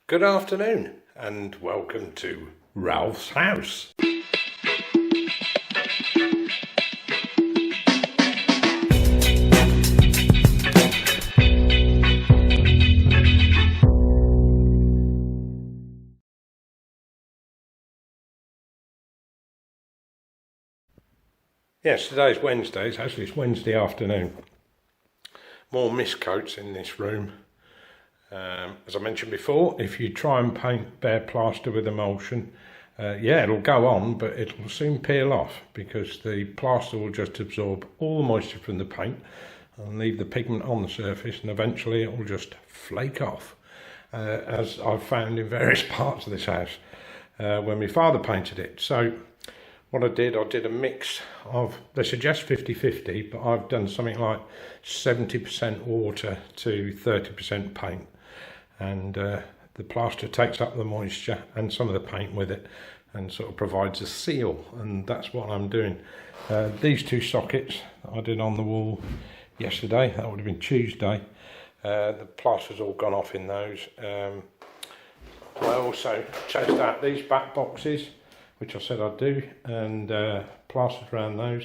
Good afternoon and welcome to Ralph's house. Yes, today's Wednesday, it's Wednesday afternoon. More mist coats in this room. As I mentioned before, if you try and paint bare plaster with emulsion, it'll go on, but it'll soon peel off because the plaster will just absorb all the moisture from the paint and leave the pigment on the surface, and eventually it will just flake off, as I've found in various parts of this house when my father painted it. So what I did a mix of, they suggest 50-50, but I've done something like 70% water to 30% paint. And the plaster takes up the moisture and some of the paint with it and sort of provides a seal, and that's what I'm doing. These two sockets I did on the wall yesterday, that would have been Tuesday, the plaster's all gone off in those. I also chased out these back boxes, which I said I'd do, and plastered around those,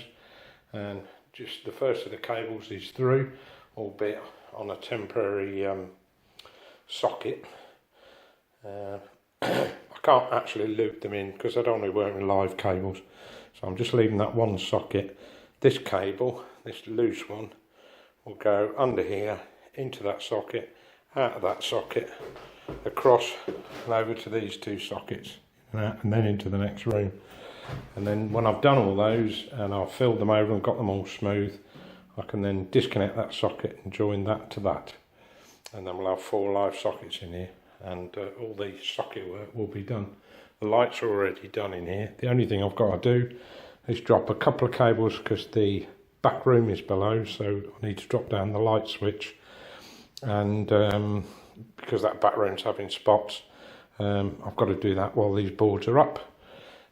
and just the first of the cables is through, albeit on a temporary socket. I can't actually loop them in because I don't want to work with live cables, so I'm just leaving that one socket. This cable, this loose one, will go under here into that socket, out of that socket, across and over to these two sockets, and then into the next room. And then when I've done all those and I've filled them over and got them all smooth, I can then disconnect that socket and join that to that, and then we'll have 4 live sockets in here, and all the socket work will be done. The lights are already done in here. The only thing I've got to do is drop a couple of cables because the back room is below, so I need to drop down the light switch, and because that back room's having spots, I've got to do that while these boards are up.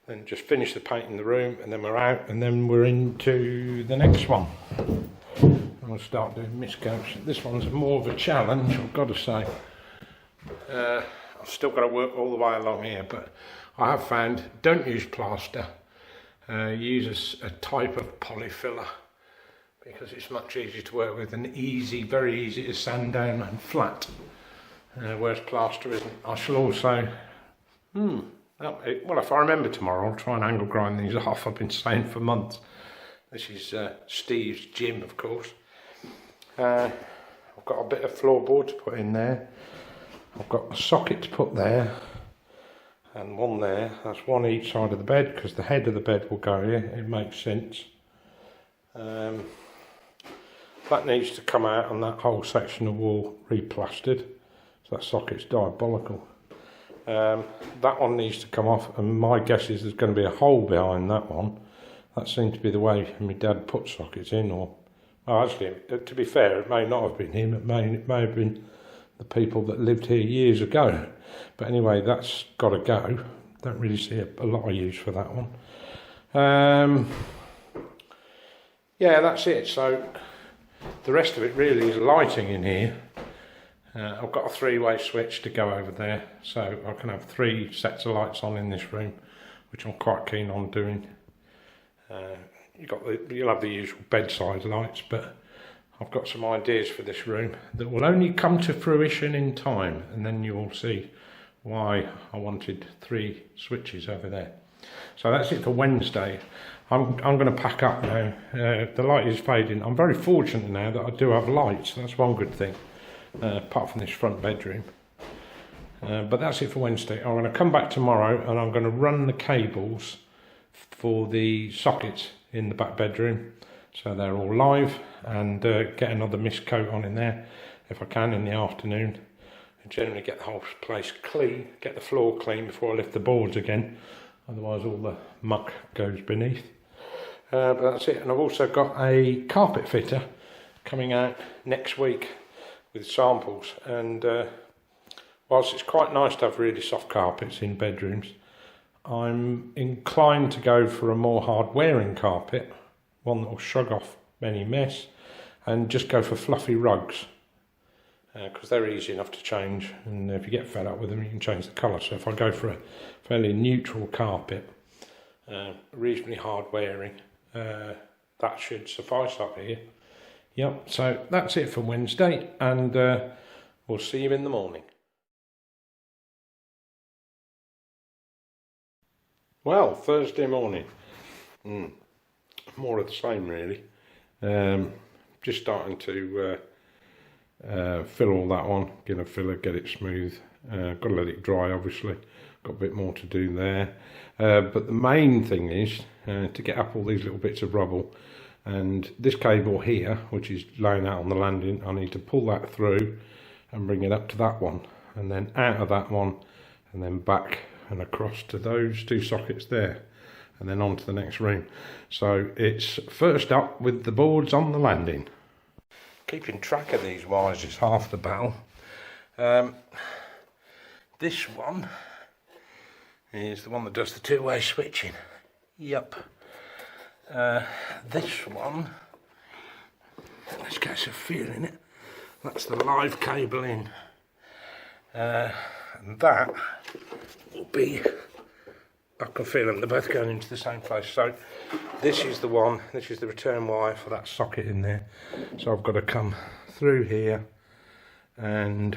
Then just finish the paint in the room, and then we're out, and then we're into the next one. I'll start doing mist coats. This one's more of a challenge, I've got to say. I've still got to work all the way along here, but I have found, don't use plaster, use a type of polyfiller, because it's much easier to work with and very easy to sand down and flat, whereas plaster isn't. I shall also, well, if I remember tomorrow, I'll try and angle grind these off. I've been saying for months. This is Steve's gym, of course. I've got a bit of floorboard to put in there. I've got a socket to put there, and one there. That's one each side of the bed, because the head of the bed will go here. It makes sense. That needs to come out, and that whole section of wall replastered. So that socket's diabolical. That one needs to come off, and my guess is there's going to be a hole behind that one. That seemed to be the way my dad put sockets in, or actually, to be fair, it may not have been him. It may have been the people that lived here years ago. But anyway, that's got to go. Don't really see a lot of use for that one. Yeah, that's it. So the rest of it really is lighting in here. I've got a 3-way switch to go over there, so I can have 3 sets of lights on in this room, which I'm quite keen on doing. You'll have the usual bedside lights, but I've got some ideas for this room that will only come to fruition in time, and then you'll see why I wanted 3 switches over there. So that's it for Wednesday. I'm going to pack up now. The light is fading. I'm very fortunate now that I do have lights. That's one good thing, apart from this front bedroom. But that's it for Wednesday. I'm going to come back tomorrow, and I'm going to run the cables for the sockets in the back bedroom, so they're all live, and get another mist coat on in there if I can in the afternoon, and generally get the whole place clean, get the floor clean before I lift the boards again, otherwise all the muck goes beneath. But that's it. And I've also got a carpet fitter coming out next week with samples, and whilst it's quite nice to have really soft carpets in bedrooms, I'm inclined to go for a more hard wearing carpet, one that will shrug off any mess, and just go for fluffy rugs. because they're easy enough to change, and if you get fed up with them you can change the colour. So if I go for a fairly neutral carpet, reasonably hard wearing, that should suffice up here. Yep, so that's it for Wednesday, and we'll see you in the morning. Well, Thursday morning, more of the same really. Just starting to fill all that on, get a filler, get it smooth. Got to let it dry obviously, got a bit more to do there. But the main thing is to get up all these little bits of rubble. And this cable here, which is laying out on the landing, I need to pull that through and bring it up to that one, and then out of that one, and then back and across to those two sockets there, and then on to the next room. So it's first up with the boards on the landing. Keeping track of these wires is half the battle. This one is the one that does the two-way switching. Yep. This one, let's get some feel in it, that's the live cable in, and that will be, I can feel them, they're both going into the same place. So this is the one, this is the return wire for that socket in there. So I've got to come through here and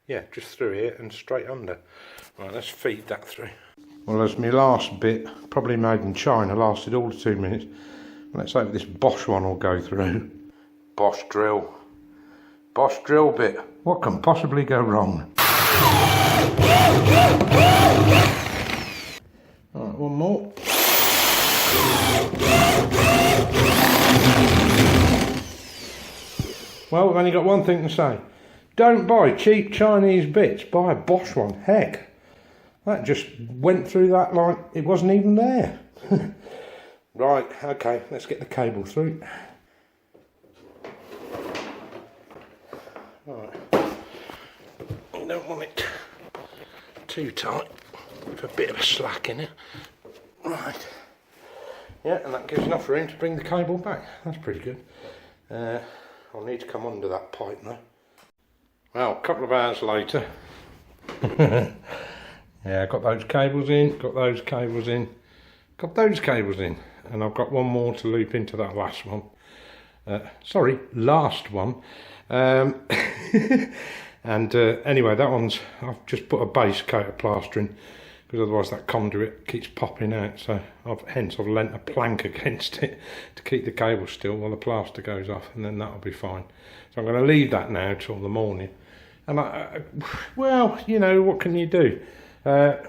yeah, just through here and straight under. Right, let's feed that through. Well, as my last bit, probably made in China, lasted all of 2 minutes. Let's hope this Bosch one will go through. Bosch drill. Bosch drill bit. What can possibly go wrong? Alright, one more. Well, we've only got one thing to say. Don't buy cheap Chinese bits, buy a Bosch one. Heck, that just went through that like it wasn't even there. Right, okay, let's get the cable through. Right. You don't want it too tight, with a bit of a slack in it. Right. Yeah, and that gives enough room to bring the cable back. That's pretty good. I'll need to come under that pipe though. Well, a couple of hours later. Yeah, got those cables in, got those cables in, got those cables in, and I've got one more to loop into that last one. Sorry, last one. And anyway, that one's, I've just put a base coat of plastering, because otherwise that conduit keeps popping out, so hence I've lent a plank against it to keep the cable still while the plaster goes off, and then that'll be fine. So I'm going to leave that now till the morning. And well, you know, what can you do? I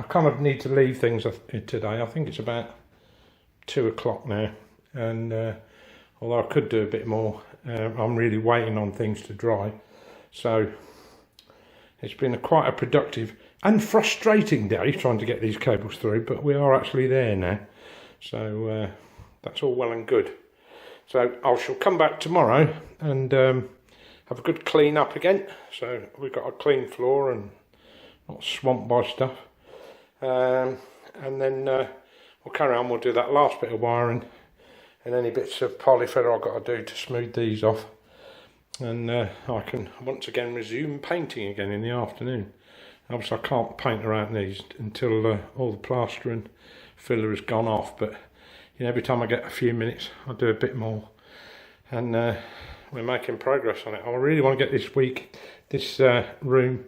kind of need to leave things today. I think it's about 2 o'clock now, and although I could do a bit more, I'm really waiting on things to dry. So it's been quite a productive and frustrating day trying to get these cables through, but we are actually there now. So that's all well and good. So I shall come back tomorrow and have a good clean up again. So we've got a clean floor and not swamped by stuff. And then we'll carry on, we'll do that last bit of wiring and any bits of polyfiller I've got to do to smooth these off. And I can once again resume painting again in the afternoon. Obviously I can't paint around these until all the plaster and filler has gone off, but you know, every time I get a few minutes I'll do a bit more, and we're making progress on it. I really want to get this room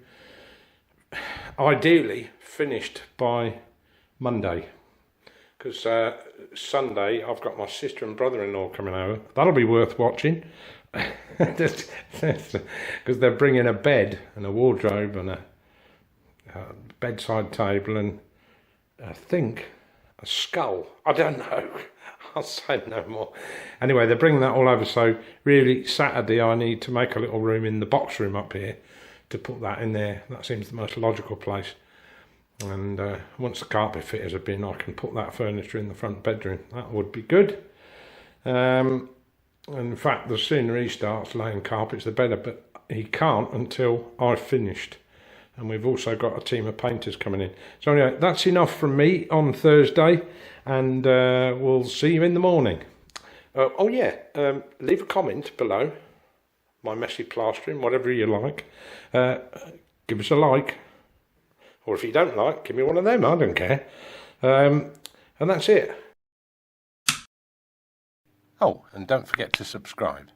ideally finished by Monday, because Sunday I've got my sister and brother-in-law coming over. That'll be worth watching, because they're bringing a bed and a wardrobe and a bedside table and I think a skull. I don't know. I'll say no more. Anyway, they're bringing that all over, so really Saturday I need to make a little room in the box room up here to put that in there. That seems the most logical place. And once the carpet fitters have been, I can put that furniture in the front bedroom. That would be good. And in fact, the sooner he starts laying carpets, the better, but he can't until I've finished. And we've also got a team of painters coming in. So anyway, that's enough from me on Thursday, and we'll see you in the morning. Oh yeah, leave a comment below. my messy plastering, whatever you like, give us a like. Or if you don't like, give me one of them, I don't care. And that's it. Oh, and don't forget to subscribe.